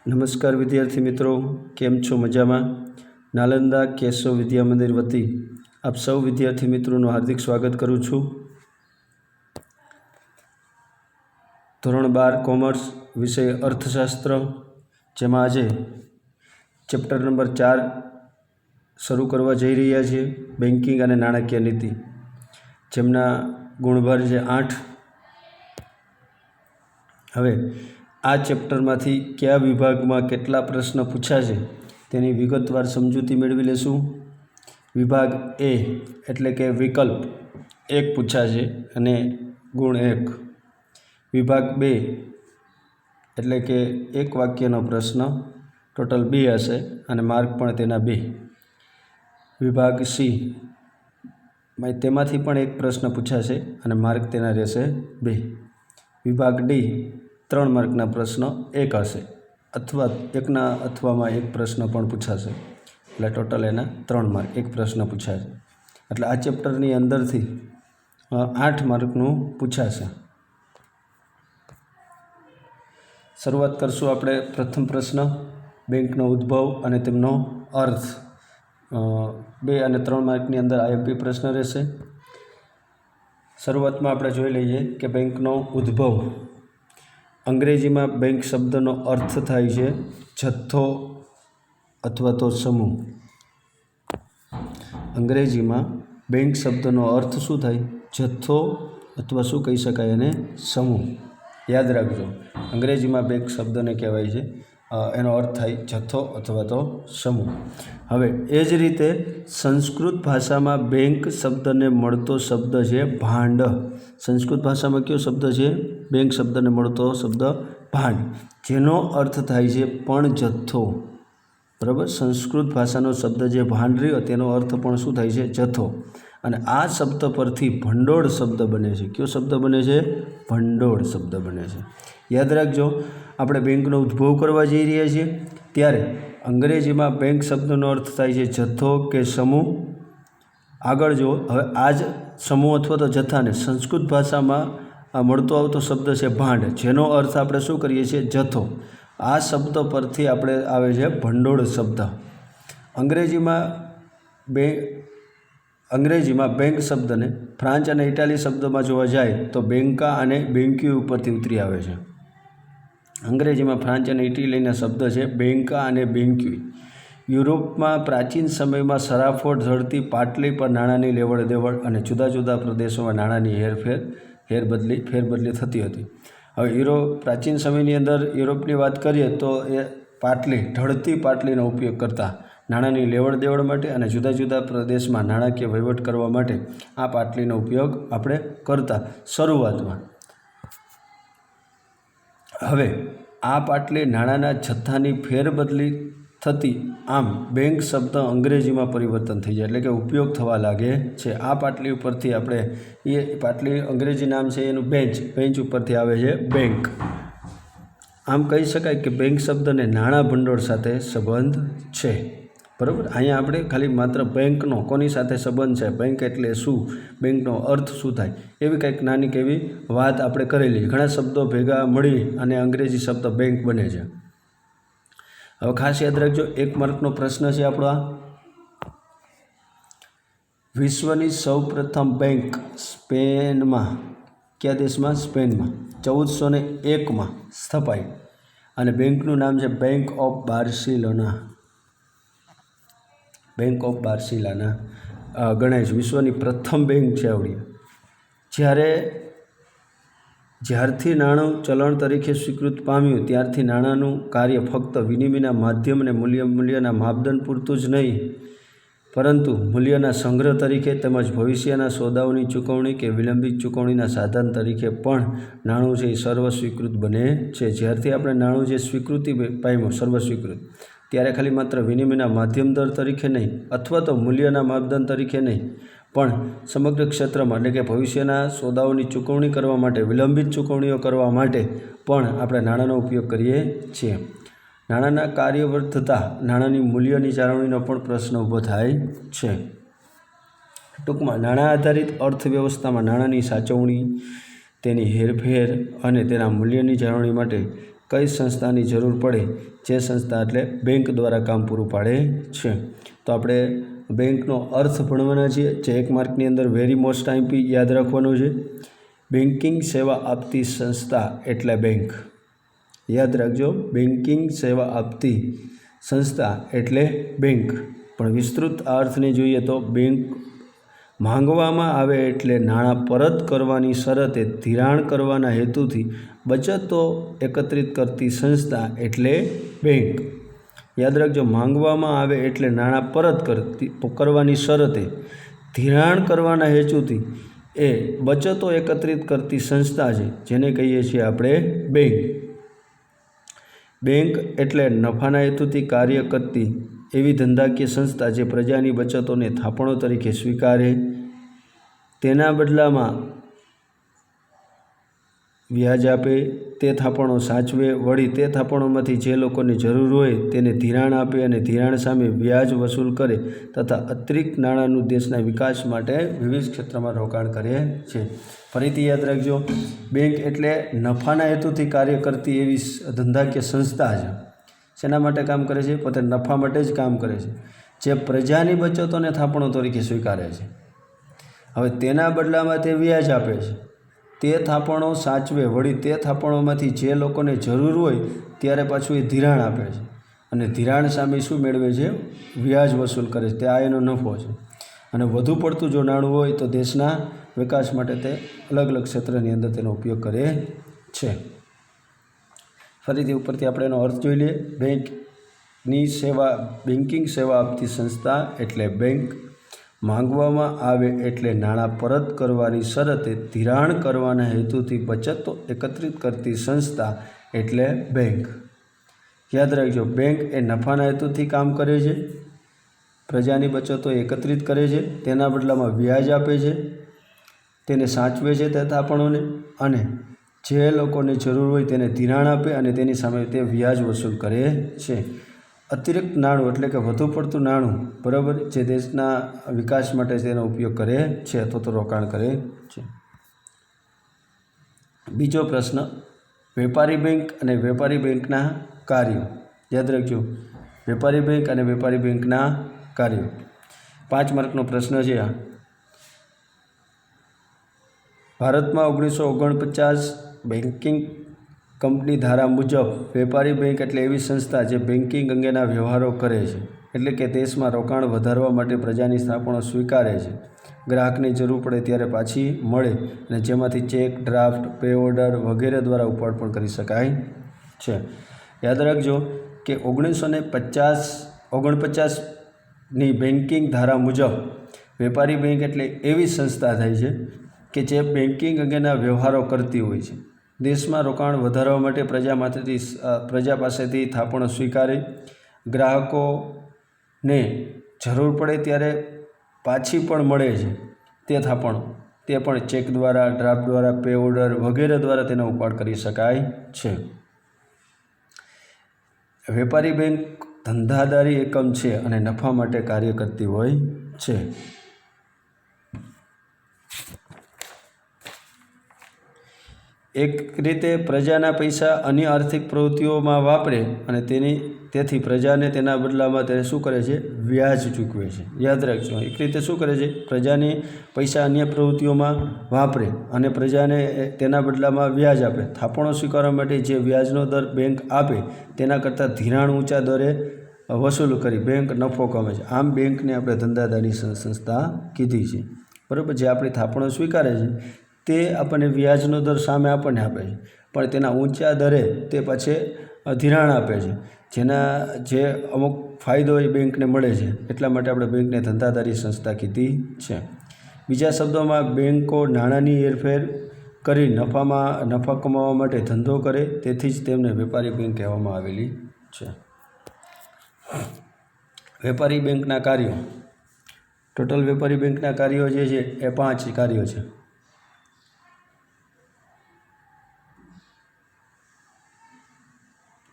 નમસ્કાર વિદ્યાર્થી મિત્રો, કેમ છો? મજામાં? નાલંદા કેશવ વિદ્યા મંદિર વતી આપ સૌ વિદ્યાર્થી મિત્રોનું હાર્દિક સ્વાગત કરું છું. ધોરણ 12 કોમર્સ વિષય અર્થશાસ્ત્ર, જેમાં આજે ચેપ્ટર નંબર 4 શરૂ કરવા જઈ રહ્યા છીએ, બેન્કિંગ અને નાણાકીય નીતિ, જેમના ગુણભાર છે 8. હવે આ ચેપ્ટરમાંથી કયા વિભાગમાં કેટલા પ્રશ્ન પૂછાશે તેની વિગતવાર સમજૂતી મેળવી લેશું. વિભાગ એ એટલે કે વિકલ્પ 1 પૂછાશે અને ગુણ 1. વિભાગ 2 એટલે કે એક વાક્યનો પ્રશ્ન, ટોટલ 2 હશે અને માર્ક પણ તેના 2. વિભાગ સી તેમાંથી પણ એક પ્રશ્ન પૂછાશે અને માર્ક તેના રહેશે 2. વિભાગ ડી 3 માર્કના પ્રશ્નો 1 હશે, અથવા એકમાં એક પ્રશ્ન પણ પૂછાશે, એટલે ટોટલ એના 3 માર્ક, એક પ્રશ્ન પૂછાશે. એટલે આ ચેપ્ટરની અંદરથી 8 માર્કનું પૂછાશે. શરૂઆત કરશું આપણે પ્રથમ પ્રશ્ન, બેંકનો ઉદ્ભવ અને તેમનો અર્થ. 2 અને 3 માર્કની અંદર આઈએમપી પ્રશ્ન રહેશે. શરૂઆતમાં આપણે જોઈ લઈએ કે બેંકનો ઉદ્ભવ. અંગ્રેજીમાં બેંક શબ્દનો અર્થ થાય છે જથ્થો અથવા તો સમૂહ. અંગ્રેજીમાં બેંક શબ્દનો અર્થ શું થાય? જથ્થો અથવા શું કહી શકાય એને? સમૂહ. યાદ રાખજો, અંગ્રેજીમાં બેંક શબ્દને કહેવાય છે, એનો અર્થ થાય જથ્થો અથવા તો સમૂહ. હવે એ જ રીતે સંસ્કૃત ભાષામાં બેંક શબ્દને મળતો શબ્દ છે ભાંડ. સંસ્કૃત ભાષામાં કયો શબ્દ છે? બેંક શબ્દને મળતો શબ્દ ભાંડ, જેનો અર્થ થાય છે પણ જથ્થો. બરાબર, સંસ્કૃત ભાષાનો શબ્દ જે ભાંડ રહ્યો તેનો અર્થ પણ શું થાય છે? જથ્થો. અને આ શબ્દ પરથી ભંડોળ શબ્દ બને છે. કયો શબ્દ બને છે? ભંડોળ શબ્દ બને છે. યાદ રાખજો, આપણે બેંકનો ઉદ્ભવ કરવા જઈ રહ્યા છીએ ત્યારે અંગ્રેજીમાં બેંક શબ્દનો અર્થ થાય છે જથ્થો કે સમૂહ. આગળ જુઓ, હવે આ જ સમૂહ અથવા તો જથ્થાને સંસ્કૃત ભાષામાં મળતો આવતો શબ્દ છે ભાંડ, જેનો અર્થ આપણે શું કરીએ છીએ? જથ્થો. આ શબ્દ પરથી આપણે આવે છે ભંડોળ શબ્દ. અંગ્રેજીમાં બેંક શબ્દને ફ્રાન્સ અને ઇટાલી શબ્દમાં જોવા જાય તો બેંકા અને બેન્ક્યુ ઉપરથી ઉતરી આવે છે. અંગ્રેજીમાં ફ્રાન્સ અને ઇટાલીના શબ્દ છે બેંકા અને બેન્ક્યુ. યુરોપમાં પ્રાચીન સમયમાં સરાફો, ઝડતી પાટલી પર નાણાંની લેવડ દેવડ અને જુદા જુદા પ્રદેશોમાં નાણાંની ફેરબદલી થતી હતી. હવે પ્રાચીન સમયની અંદર યુરોપની વાત કરીએ તો એ પાટલી, ઢળતી પાટલીનો ઉપયોગ કરતા નાણાંની લેવડ દેવડ માટે અને જુદા જુદા પ્રદેશમાં નાણાકીય વહીવટ કરવા માટે આ પાટલીનો ઉપયોગ આપણે કરતા શરૂઆતમાં. હવે આ પાટલી નાણાંના જથ્થાની ફેરબદલી થતી, આમ બેંક શબ્દ અંગ્રેજીમાં પરિવર્તન થઈ જાય, એટલે કે ઉપયોગ થવા લાગે છે. આ પાટલી ઉપરથી આપણે પાટલી અંગ્રેજી નામ છે એનું બેન્ચ ઉપરથી આવે છે બેંક. આમ કહી શકાય કે બેંક શબ્દને નાણાં ભંડોળ સાથે સંબંધ છે. બરાબર, અહીંયા આપણે ખાલી માત્ર બેંકનો કોની સાથે સંબંધ છે, બેંક એટલે શું, બેંકનો અર્થ શું થાય, એવી કંઈક નાની કેવી વાત આપણે કરેલી. ઘણા શબ્દો ભેગા મળી અને અંગ્રેજી શબ્દ બેંક બને છે. હવે ખાસ યાદ રાખજો, 1 માર્કનો પ્રશ્ન છે આપણો આ. વિશ્વની સૌપ્રથમ બેંક સ્પેનમાં, કયા દેશમાં? સ્પેનમાં 1401માં સ્થપાઈ અને બેંકનું નામ છે bank of Barcelona. Bank of Barcelona ગણાય છે વિશ્વની પ્રથમ બેંક છે આવડી. જ્યારથી નાણું ચલણ તરીકે સ્વીકૃત પામ્યું ત્યારથી નાણાંનું કાર્ય ફક્ત વિનિમયના માધ્યમ અને મૂલ્યના માપદંડ પૂરતું જ નહીં, પરંતુ મૂલ્યના સંગ્રહ તરીકે તેમજ ભવિષ્યના સોદાઓની ચૂકવણી કે વિલંબિત ચૂકવણીના સાધન તરીકે પણ નાણું છે એ સર્વસ્વીકૃત બને છે. જ્યારથી આપણે નાણું જે સ્વીકૃતિ પામ્યું સર્વસ્વીકૃત, ત્યારે ખાલી માત્ર વિનિમયના માધ્યમ દર તરીકે નહીં અથવા તો મૂલ્યના માપદંડ તરીકે નહીં, પણ સમગ્ર ક્ષેત્રમાં, એટલે કે ભવિષ્યના સોદાઓની ચૂકવણી કરવા માટે, વિલંબિત ચૂકવણીઓ કરવા માટે પણ આપણે નાણાંનો ઉપયોગ કરીએ છીએ. નાણાંના કાર્યવર થતાં નાણાંની મૂલ્યની જાળવણીનો પણ પ્રશ્ન ઊભો થાય છે. ટૂંકમાં નાણાં આધારિત અર્થવ્યવસ્થામાં નાણાંની સાચવણી, તેની હેરફેર અને તેના મૂલ્યની જાળવણી માટે કઈ સંસ્થાની જરૂર પડે, જે સંસ્થા એટલે બેંક દ્વારા કામ પૂરું પાડે છે. તો આપણે બેંકનો અર્થ ભણવાના છીએ, જે 1 માર્કની અંદર વેરી મોસ્ટ આઈમ્પી યાદ રાખવાનું છે. બેન્કિંગ સેવા આપતી સંસ્થા એટલે બેંક. યાદ રાખજો, બેન્કિંગ સેવા આપતી સંસ્થા એટલે બેંક. પણ વિસ્તૃત અર્થને જોઈએ તો બેંક માંગવામાં આવે એટલે નાણાં પરત કરવાની શરતે ધિરાણ કરવાના હેતુથી બચતો એકત્રિત કરતી સંસ્થા એટલે બેંક. યાદ રાખજો, માંગવામાં આવે એટલે નાણાં પરત કરવાની શરતે ધિરાણ કરવાના હેતુથી એ બચતો એકત્રિત કરતી સંસ્થા છે, જેને કહીએ છીએ આપણે બેંક. બેંક એટલે નફાના હેતુથી કાર્ય કરતી એવી ધંધાકીય સંસ્થા જે પ્રજાની બચતોને થાપણો તરીકે સ્વીકારે, તેના બદલામાં વ્યાજ આપે, તે થાપણો સાચવે, વળી તે થાપણોમાંથી જે લોકોને જરૂર હોય તેને ધિરાણ આપે અને ધિરાણ સામે વ્યાજ વસૂલ કરે તથા અતિરિક્ત નાણાંનું દેશના વિકાસ માટે વિવિધ ક્ષેત્રમાં રોકાણ કરે છે. ફરીથી યાદ રાખજો, બેંક એટલે નફાના હેતુથી કાર્ય કરતી એવી ધંધાકીય સંસ્થા છે. શેના માટે કામ કરે છે? પોતે નફા માટે જ કામ કરે છે, જે પ્રજાની બચતોને થાપણો તરીકે સ્વીકારે છે. હવે તેના બદલામાં તે વ્યાજ આપે છે, તે થાપણો સાચવે, વળી તે થાપણોમાંથી જે લોકોને જરૂર હોય ત્યારે પાછું એ ધિરાણ આપે છે અને ધિરાણ સામે શું મેળવે છે? વ્યાજ વસૂલ કરે છે. તે આ એનો નફો છે. અને વધુ પડતું જો નાણું હોય તો દેશના વિકાસ માટે તે અલગ અલગ ક્ષેત્રની અંદર તેનો ઉપયોગ કરે છે. ફરીથી ઉપરથી આપણે એનો અર્થ જોઈ લઈએ. બેંકની સેવા, બેન્કિંગ સેવા આપતી સંસ્થા એટલે બેંક. માંગવામાં આવે એટલે નાણાં પરત કરવાની શરતે ધિરાણ કરવાના હેતુથી બચતો એકત્રિત કરતી સંસ્થા એટલે બેંક. યાદ રાખજો, બેંક એ નફાના હેતુથી કામ કરે છે, પ્રજાની બચતો એકત્રિત કરે છે, તેના બદલામાં વ્યાજ આપે છે, તેને સાચવે છે તે થાપણોને, અને જે લોકોને જરૂર હોય તેને ધિરાણ આપે અને તેની સામે તે વ્યાજ વસૂલ કરે છે. અતિરિક્ત નાણું એટલે કે વધુ પડતું નાણું, બરાબર, જે દેશના વિકાસ માટે તેનો ઉપયોગ કરે છે અથવા તો રોકાણ કરે છે. બીજો પ્રશ્ન, વેપારી બેંક અને વેપારી બેંકના કાર્યો. યાદ રાખજો, વેપારી બેંક અને વેપારી બેંકના કાર્યો. 5 માર્કનો પ્રશ્ન છે આ. ભારતમાં 1949 બેન્કિંગ કંપની ધારા મુજબ વેપારી બેંક એટલે એવી સંસ્થા જે બેન્કિંગ અંગેના વ્યવહારો કરે છે, એટલે કે દેશમાં રોકાણ વધારવા માટે પ્રજાની થાપણો સ્વીકારે છે, ગ્રાહકની જરૂર પડે ત્યારે પાછી મળે અને જેમાંથી ચેક, ડ્રાફ્ટ, પે ઓર્ડર વગેરે દ્વારા ઉપાડ પણ કરી શકાય છે. યાદ રાખજો કે 1949ની બેન્કિંગ ધારા મુજબ વેપારી બેંક એટલે એવી સંસ્થા થાય છે કે જે બેન્કિંગ અંગેના વ્યવહારો કરતી હોય છે, દેશમાં રોકાણ વધારવા માટે પ્રજા પાસેથી થાપણો સ્વીકારે, ગ્રાહકોને જરૂર પડે ત્યારે પાછી પણ મળે છે તે થાપણો, તે પણ ચેક દ્વારા, ડ્રાફ્ટ દ્વારા, પે ઓર્ડર વગેરે દ્વારા તેનો ઉપાડ કરી શકાય છે. વેપારી બેંક ધંધાદારી એકમ છે અને નફા માટે કાર્ય કરતી હોય છે. એક રીતે પ્રજાના પૈસા અન્ય આર્થિક પ્રવૃત્તિઓમાં વાપરે અને તેથી પ્રજાને તેના બદલામાં તે શું કરે છે? વ્યાજ ચૂકવે છે. યાદ રાખજો, એક રીતે શું કરે છે? પ્રજાને પૈસા અન્ય પ્રવૃત્તિઓમાં વાપરે અને પ્રજાને તેના બદલામાં વ્યાજ આપે. થાપણો સ્વીકારવા માટે જે વ્યાજનો દર બેંક આપે તેના કરતાં ધિરાણ ઊંચા દરે વસૂલ કરી બેંક નફો કમે છે. આમ બેંકને આપણે ધંધાદારી સંસ્થા કીધી છે, બરાબર. જે આપણી થાપણો સ્વીકારે છે તે આપણને વ્યાજનો દર સામે આપણને આપે છે, પણ તેના ઊંચા દરે તે પછી ધિરાણ આપે છે, જે અમુક ફાયદો એ બેંકને મળે છે. એટલા માટે આપણે બેંકને ધંધાદારી સંસ્થા કીધી છે. બીજા શબ્દોમાં, બેંકો નાણાંની હેરફેર કરી નફા કમાવા માટે ધંધો કરે, તેથી જ તેમને વેપારી બેંક કહેવામાં આવેલી છે. વેપારી બેંકના કાર્યો. ટોટલ વેપારી બેંકના કાર્યો જે છે એ 5 કાર્યો છે.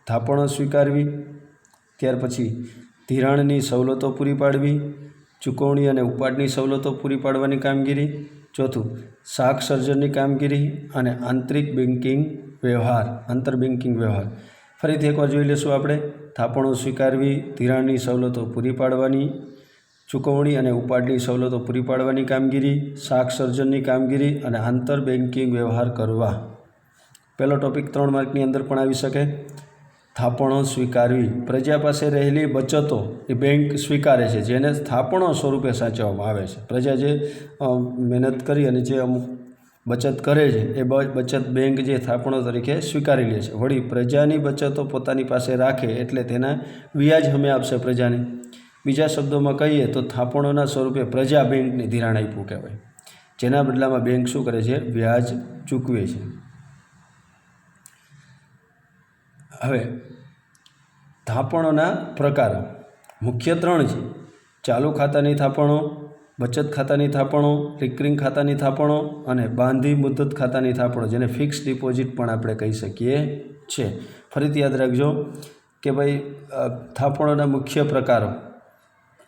થાપણો સ્વીકારવી, ત્યાર પછી ધિરાણની સવલતો પૂરી પાડવી, ચૂકવણી અને ઉપાડની સવલતો પૂરી પાડવાની કામગીરી, ચોથું શાક સર્જનની કામગીરી અને આંતરિક બેન્કિંગ વ્યવહાર, આંતર બેન્કિંગ વ્યવહાર. ફરીથી એકવાર જોઈ લઈશું આપણે. થાપણો સ્વીકારવી, ધિરાણની સવલતો પૂરી પાડવાની, ચૂકવણી અને ઉપાડની સવલતો પૂરી પાડવાની કામગીરી, શાખ સર્જનની કામગીરી અને આંતર બેન્કિંગ વ્યવહાર કરવા. પહેલો ટોપિક 3 માર્કની અંદર પણ આવી શકે. થાપણો સ્વીકારવી. પ્રજા પાસે રહેલી બચતો એ બેંક સ્વીકારે છે, જેને થાપણો સ્વરૂપે સાચવવામાં આવે છે. પ્રજા જે મહેનત કરી અને જે અમુક બચત કરે છે એ બચત બેંક જે થાપણો તરીકે સ્વીકારી લે છે. વળી પ્રજાની બચતો પોતાની પાસે રાખે એટલે તેના વ્યાજ હમે આપશે પ્રજાને. બીજા શબ્દોમાં કહીએ તો થાપણોના સ્વરૂપે પ્રજા બેંકને ધિરાણ આપ્યું કહેવાય, જેના બદલામાં બેંક શું કરે છે? વ્યાજ ચૂકવે છે. હવે થાપણોના પ્રકારો મુખ્ય 3 છે. ચાલુ ખાતાની થાપણો, બચત ખાતાની થાપણો, રિકરિંગ ખાતાની થાપણો અને બાંધી મુદત ખાતાની થાપણો, જેને ફિક્સ ડિપોઝિટ પણ આપણે કહી શકીએ છીએ. ફરીથી યાદ રાખજો કે ભાઈ થાપણોના મુખ્ય પ્રકારો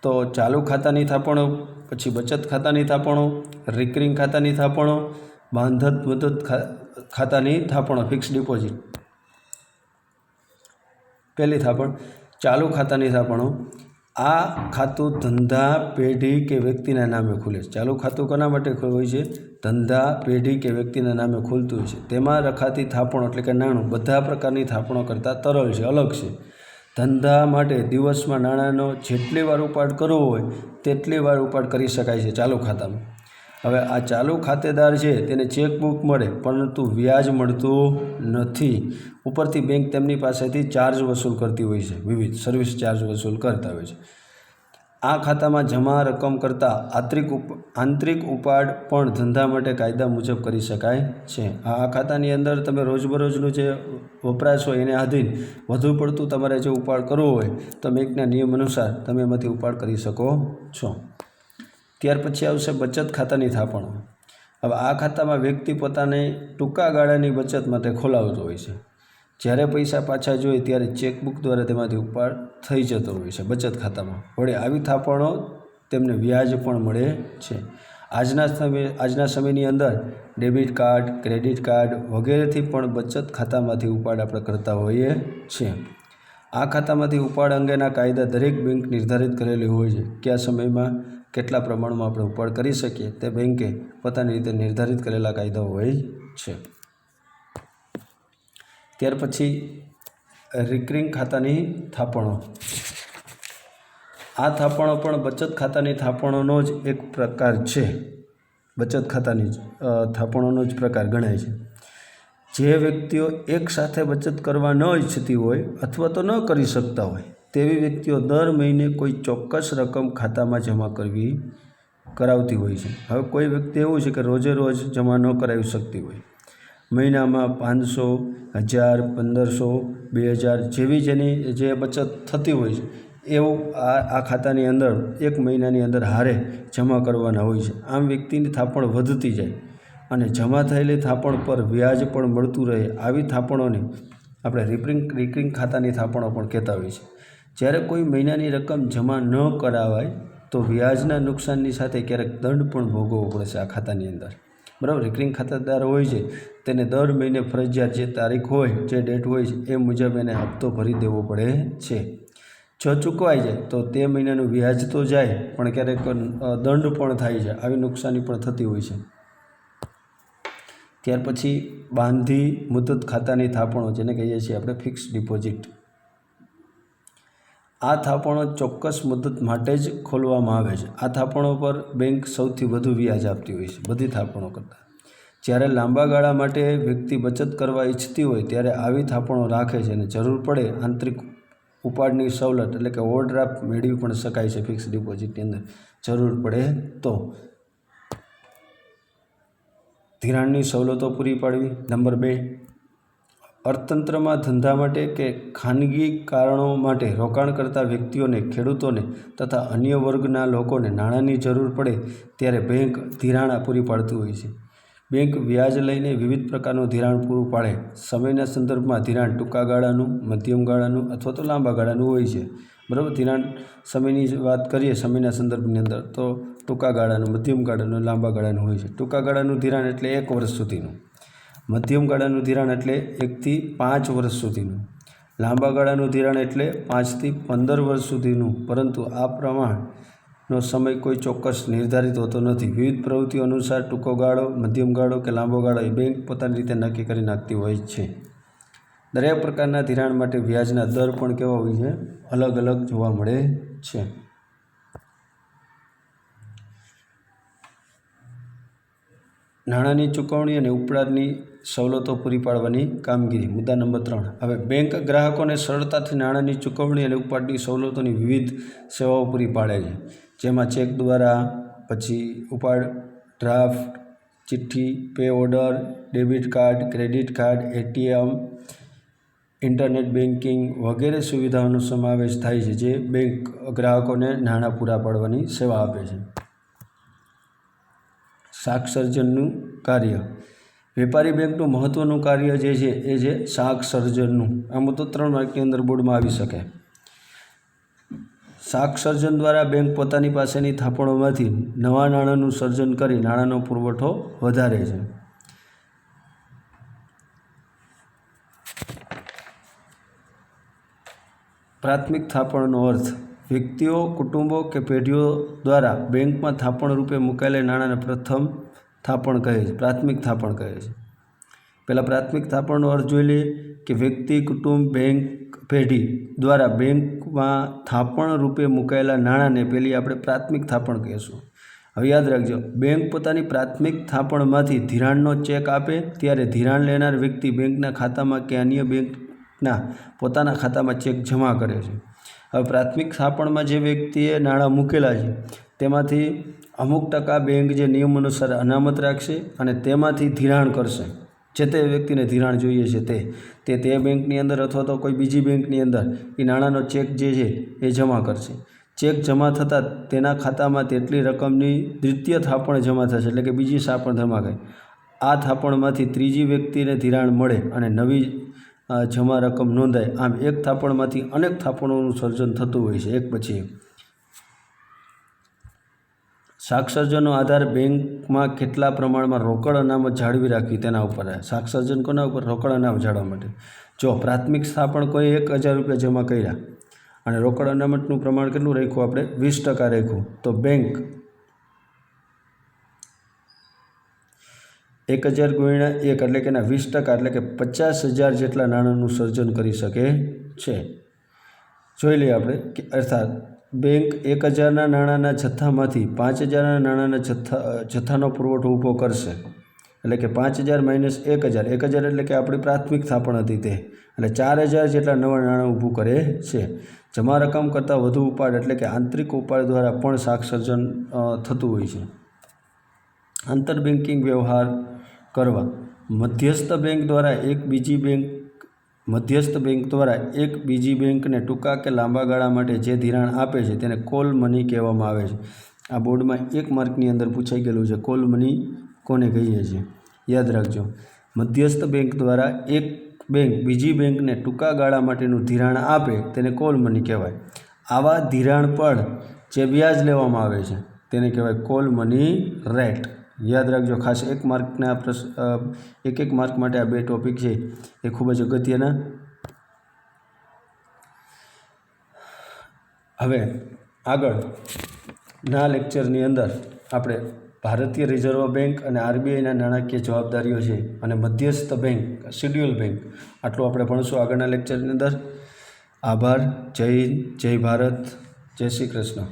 તો ચાલુ ખાતાની થાપણો, પછી બચત ખાતાની થાપણો, રિકરિંગ ખાતાની થાપણો, બાંધત મુદત ખાતાની થાપણો, ફિક્સ ડિપોઝિટ. પહેલી થાપણ ચાલુ ખાતાની થાપણો. આ ખાતું ધંધા, પેઢી કે વ્યક્તિના નામે ખુલે છે. ચાલુ ખાતું કોના માટે હોય છે? ધંધા, પેઢી કે વ્યક્તિના નામે ખુલતું હોય છે. તેમાં રખાતી થાપણો એટલે કે નાણું બધા પ્રકારની થાપણો કરતાં તરલ છે, અલગ છે. ધંધા માટે દિવસમાં નાણાંનો જેટલી વાર ઉપાડ કરવો હોય તેટલી વાર ઉપાડ કરી શકાય છે ચાલુ ખાતામાં. હવે આ ચાલુ ખાતેદાર છે તેને ચેકબુક મળે પરંતુ વ્યાજ મળતું નથી. ઉપરથી બેંક તેમની પાસેથી ચાર્જ વસૂલ કરતી હોય છે, વિવિધ સર્વિસ ચાર્જ વસૂલ કરતા હોય છે. આ ખાતામાં જમા રકમ કરતાં આંતરિક ઉપાડ પણ ધંધા માટે કાયદા મુજબ કરી શકાય છે. આ ખાતાની અંદર તમે રોજબરોજનું જે વપરાશ હોય એને આધીન વધુ પડતું તમારે જો ઉપાડ કરવો હોય તો બેંકના નિયમ અનુસાર તમે એમાંથી ઉપાડ કરી શકો છો. ત્યાર પછી આવશે બચત ખાતાની થાપણો. હવે આ ખાતામાં વ્યક્તિ પોતાને ટૂંકા ગાળાની બચત માટે ખોલાવતો હોય છે. જ્યારે પૈસા પાછા જોઈએ ત્યારે ચેકબુક દ્વારા તેમાંથી ઉપાડ થઈ જતો હોય છે બચત ખાતામાં. વળી આવી થાપણો તેમને વ્યાજ પણ મળે છે. આજના સમયની અંદર ડેબિટ કાર્ડ, ક્રેડિટ કાર્ડ વગેરેથી પણ બચત ખાતામાંથી ઉપાડ આપણે કરતા હોઈએ છીએ. આ ખાતામાંથી ઉપાડ અંગેના કાયદા દરેક બેંક નિર્ધારિત કરેલી હોય છે. કયા સમયમાં કેટલા પ્રમાણમાં આપણે ઉપાડ કરી શકીએ તે બેંકે પોતાની રીતે નિર્ધારિત કરેલા કાયદાઓ હોય છે. ત્યાર પછી રિકરિંગ ખાતાની થાપણો. આ થાપણો પણ બચત ખાતાની થાપણોનો જ એક પ્રકાર છે. બચત ખાતાની થાપણોનો જ પ્રકાર ગણાય છે. જે વ્યક્તિઓ એક સાથે બચત કરવા ન ઈચ્છતી હોય અથવા તો ન કરી શકતા હોય તેવી વ્યક્તિઓ દર મહિને કોઈ ચોક્કસ રકમ ખાતામાં જમા કરાવતી હોય છે. હવે કોઈ વ્યક્તિ એવું છે કે રોજે રોજ જમા ન કરાવી શકતી હોય, મહિનામાં 500, 1000, 1500, 2000 જેવી જેની જે બચત થતી હોય છે એવું આ ખાતાની અંદર એક મહિનાની અંદર હારે જમા કરવાના હોય છે. આમ વ્યક્તિની થાપણ વધતી જાય અને જમા થયેલી થાપણ પર વ્યાજ પણ મળતું રહે. આવી થાપણોને આપણે રિકરિંગ ખાતાની થાપણો પણ કહેતા હોઈએ છીએ. જ્યારે કોઈ મહિનાની રકમ જમા ન કરાવાય તો વ્યાજના નુકસાનની સાથે ક્યારેક દંડ પણ ભોગવવો પડે છે આ ખાતાની અંદર. બરાબર. રિકરિંગ ખાતાદાર હોય છે તેને દર મહિને ફરજિયાત જે તારીખ હોય, જે ડેટ હોય છે એ મુજબ એને હપ્તો ભરી દેવો પડે છે. જો ચૂકવાઈ જાય તો તે મહિનાનું વ્યાજ તો જાય પણ ક્યારેક દંડ પણ થાય છે. આવી નુકસાની પણ થતી હોય છે. ત્યાર પછી બાંધી મુદત ખાતાની થાપણો, જેને કહીએ છીએ આપણે ફિક્સ ડિપોઝિટ. આ થાપણો ચોક્કસ મુદત માટે જ ખોલવામાં આવે છે. આ થાપણો પર બેંક સૌથી વધુ વ્યાજ આપતી હોય છે બધી થાપણો કરતાં. જ્યારે લાંબા ગાળા માટે વ્યક્તિ બચત કરવા ઈચ્છતી હોય ત્યારે આવી થાપણો રાખે છે અને જરૂર પડે આંતરિક ઉપાડની સવલત એટલે કે ઓવરડ્રાફ્ટ મેળવી પણ શકાય છે ફિક્સ ડિપોઝિટની અંદર જરૂર પડે તો. ધિરાણની સવલતો પૂરી પાડવી. નંબર 2, અર્થતંત્રમાં ધંધા માટે કે ખાનગી કારણો માટે રોકાણ કરતા વ્યક્તિઓને, ખેડૂતોને તથા અન્ય વર્ગના લોકોને નાણાંની જરૂર પડે ત્યારે બેંક ધિરાણ પૂરી પાડતું હોય છે. બેંક વ્યાજ લઈને વિવિધ પ્રકારનું ધિરાણ પૂરું પાડે. સમયના સંદર્ભમાં ધિરાણ ટૂંકા ગાળાનું, મધ્યમ ગાળાનું અથવા તો લાંબા ગાળાનું હોય છે. બરાબર. ધિરાણ સમયની વાત કરીએ સમયના સંદર્ભની અંદર તો ટૂંકા ગાળાનું, મધ્યમ ગાળાનું, લાંબા ગાળાનું હોય છે. ટૂંકા ગાળાનું ધિરાણ એટલે 1 વર્ષ સુધીનું. મધ્યમ ગાળાનું ધિરાણ એટલે 1 થી 5 વર્ષ સુધીનું, લાંબા ગાળાનું ધિરાણ એટલે 5 થી 15 વર્ષ સુધીનું, પરંતુ આ પ્રમાણનો સમય કોઈ ચોક્કસ નિર્ધારિત હોતો નથી. વિવિધ પ્રવૃત્તિઓ અનુસાર ટૂંકો ગાળો, મધ્યમ ગાળો કે લાંબો ગાળો એ બેંક પોતાની રીતે નક્કી કરી નાખતી હોય છે. દરેક પ્રકારના ધિરાણ માટે વ્યાજના દર પણ કેવા હોય છે? અલગ અલગ જોવા મળે છે. નાણાંની ચૂકવણી અને ઉપરાળની સવલતો પૂરી પાડવાની કામગીરી. મુદ્દા નંબર 3. હવે બેંક ગ્રાહકોને સરળતાથી નાણાંની ચૂકવણી અને ઉપાડની સવલતોની વિવિધ સેવાઓ પૂરી પાડે છે, જેમાં ચેક દ્વારા, પછી ઉપાડ, ડ્રાફ્ટ, ચિઠ્ઠી, pay order, debit card, credit card, ATM, internet banking વગેરે સુવિધાઓનો સમાવેશ થાય છે, જે બેંક ગ્રાહકોને નાણાં પૂરા પાડવાની સેવા આપે છે. શાક સર્જનનું કાર્ય. વેપારી બેંકનું મહત્ત્વનું કાર્ય જે છે એ છે શાક સર્જનનું. આમ તો 3 માર્કની અંદર બોર્ડમાં આવી શકે. શાક સર્જન દ્વારા બેંક પોતાની પાસેની થાપણોમાંથી નવા નાણાંનું સર્જન કરી નાણાંનો પુરવઠો વધારે છે. પ્રાથમિક થાપણનો અર્થ. વ્યક્તિઓ, કુટુંબો કે પેઢીઓ દ્વારા બેંકમાં થાપણ રૂપે મુકાયેલા નાણાંને પ્રથમ થાપણ કહે છે, પ્રાથમિક થાપણ કહે છે. પહેલાં પ્રાથમિક થાપણનો અર્થ જોઈ લઈએ કે વ્યક્તિ, કુટુંબ, બેંક, પેઢી દ્વારા બેંકમાં થાપણ રૂપે મુકાયેલા નાણાંને પહેલી આપણે પ્રાથમિક થાપણ કહીશું. હવે યાદ રાખજો, બેંક પોતાની પ્રાથમિક થાપણમાંથી ધિરાણનો ચેક આપે ત્યારે ધિરાણ લેનાર વ્યક્તિ બેંકના ખાતામાં કે અન્ય બેંકના પોતાના ખાતામાં ચેક જમા કરે છે. હવે પ્રાથમિક થાપણમાં જે વ્યક્તિએ નાણાં મૂકેલા છે તેમાંથી અમુક ટકા બેંક જે નિયમ અનુસાર અનામત રાખશે અને તેમાંથી ધિરાણ કરશે. જે તે વ્યક્તિને ધિરાણ જોઈએ છે તે બેંકની અંદર અથવા તો કોઈ બીજી બેંકની અંદર એ નાણાંનો ચેક જે છે એ જમા કરશે. ચેક જમા થતાં તેના ખાતામાં તેટલી રકમની દ્વિતીય થાપણ જમા થશે, એટલે કે બીજી થાપણ જમા થાય. આ થાપણમાંથી ત્રીજી વ્યક્તિને ધિરાણ મળે અને નવી જમા રકમ નોંધાય. આમ એક થાપણમાંથી અનેક થાપણોનું સર્જન થતું હોય છે, એક પછી એક. શાક સર્જનનો આધાર બેંકમાં કેટલા પ્રમાણમાં રોકડ અનામત જાળવી રાખવી તેના ઉપર. શાક સર્જન કોના ઉપર? રોકડ અનામત જાળવવા માટે. જો પ્રાથમિક થાપણ કોઈ 1000 રૂપિયા જમા કર્યા અને રોકડ અનામતનું પ્રમાણ કેટલું રાખ્યું આપણે? 20% રાખ્યું, તો બેંક 1000 ગુણ્યા 1 એટલે કે 20%, એટલે કે 50,000 જેટલા નાણાંનું સર્જન કરી શકે છે. જોઈ લઈએ આપણે કે અર્થાત બેંક 1000ના નાણાંના જથ્થામાંથી 5000ના નાણાંના જથ્થાનો પુરવઠો ઊભો કરશે. એટલે કે 5000 માઇનસ 1000, 1000 એટલે કે આપણી પ્રાથમિક થાપણ હતી તે, એટલે 4000 જેટલા નવા નાણાં ઊભું કરે છે. જમા રકમ કરતાં વધુ ઉપાડ એટલે કે આંતરિક ઉપાડ દ્વારા પણ શાક સર્જન થતું હોય છે. આંતર બેન્કિંગ વ્યવહાર કરવા. મધ્યસ્થ બેંક દ્વારા એક બીજી બેંકને ટૂંકા કે લાંબા ગાળા માટે જે ધિરાણ આપે છે તેને કોલ મની કહેવામાં આવે છે. આ બોર્ડમાં 1 માર્કની અંદર પૂછાઈ ગયેલું છે. કોલ મની કોને કહીએ છીએ? યાદ રાખજો, મધ્યસ્થ બેંક દ્વારા એક બેંક બીજી બેંકને ટૂંકા ગાળા માટેનું ધિરાણ આપે તેને કોલ મની કહેવાય. આવા ધિરાણ પર જે વ્યાજ લેવામાં આવે છે તેને કહેવાય કોલ મની રેટ. યાદ રાખજો ખાસ. 1 માર્કના એક માર્ક માટે આ 2 ટોપિક છે એ ખૂબ જ અગત્યના. હવે આગળના લેક્ચરની અંદર આપણે ભારતીય રિઝર્વ બેંક અને RBIના નાણાકીય જવાબદારીઓ છે અને મધ્યસ્થ બેંક, શિડ્યુલ બેંક, આટલું આપણે ભણશું આગળના લેક્ચરની અંદર. આભાર. જય હિન્દ, જય ભારત, જય શ્રી કૃષ્ણ.